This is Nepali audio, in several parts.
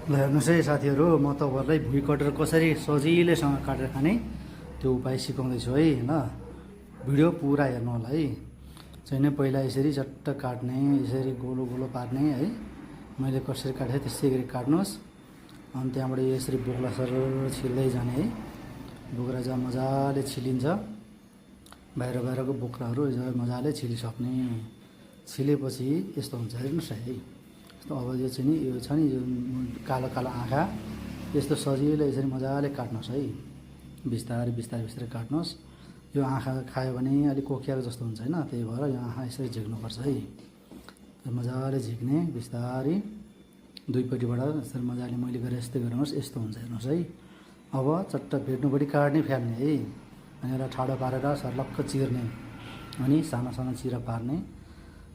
ल हेर्नुहोस् है साथीहरू, म तपाईँहरूलाई भुइँ कटेर कसरी सजिलैसँग काटेर खाने त्यो उपाय सिकाउँदैछु है। होइन, भिडियो पुरा हेर्नु होला है। चाहिँ नै पहिला यसरी चट्ट काट्ने, यसरी गोलो गोलो पार्ने है। मैले कसरी काटेँ त्यसै गरी काट्नुहोस्। अनि त्यहाँबाट यसरी बोक्रा सर छिल्दै जाने है। बोक्रा जब मजाले छिलिन्छ, बाहिर बाहिरको बोक्राहरू मजाले छिलिसक्ने। छिलेपछि यस्तो हुन्छ, हेर्नुहोस् है। अब यो चाहिँ नि यो छ नि, यो कालो कालो आँखा यस्तो सजिलो यसरी मजाले काट्नुहोस् है। बिस्तारै बिस्तारै बिस्तारै काट्नुहोस्। यो आँखा खायो भने अलिक कोकियाको जस्तो हुन्छ होइन, त्यही भएर यो आँखा यसरी झिक्नुपर्छ है। मजाले झिक्ने बिस्तारै दुईपट्टिबाट यसरी मजाले मैले गरेर यस्तै गर्नुहोस्, यस्तो हुन्छ हेर्नुहोस् है। अब चट्ट भेट्नुपट्टि काट्ने फ्याल्ने है। अनि यसलाई ठाडो पारेर सर्लक्क चिर्ने, अनि सानो सानो चिरा पार्ने।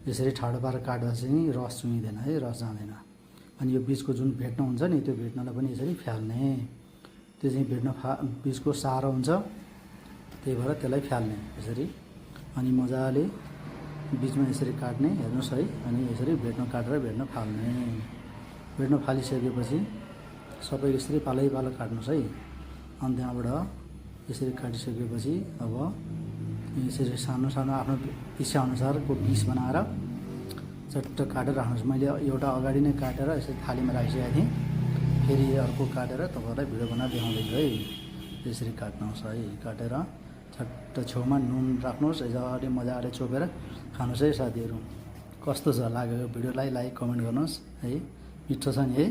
यसरी ठाडो पारेर काट्दा चाहिँ रस चुहिँदैन है, रस जाँदैन। अनि यो बिचको जुन भेट्न हुन्छ नि, त्यो भेट्नलाई पनि यसरी फ्याल्ने। त्यो चाहिँ बिचको सारो हुन्छ, त्यही भएर त्यसलाई फ्याल्ने यसरी। अनि मजाले बिचमा यसरी काट्ने, हेर्नुहोस् है। अनि यसरी भेट्न काटेर भेट्न फाल्ने। भेट्न फालिसकेपछि सबै यसरी पालै पालो काट्नुहोस् है। अनि त्यहाँबाट यसरी काटिसकेपछि अब यसरी सानो सानो आफ्नो इच्छाअनुसारको पिस बनाएर चट्ट काटेर राख्नुहोस्। मैले एउटा अगाडि नै काटेर यसरी थालीमा राखिसकेको थिएँ। फेरि अर्को काटेर तपाईँहरूलाई भिडियो बनाएर देखाउँदैछु है। यसरी काट्नुहोस् है। काटेर चट्ट छेउमा नुन राख्नुहोस्, यसरी मजाले चोपेर खानुहोस् है साथीहरू। कस्तो छ लाग्यो भिडियोलाई लाइक कमेन्ट गर्नुहोस् है। मिठो छ नि है।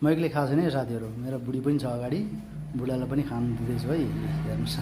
म एक्लै खाएको छैन है साथीहरू, मेरो बुढी पनि छ अगाडि, बुढालाई पनि खानु दिँदैछु है, हेर्नुहोस्।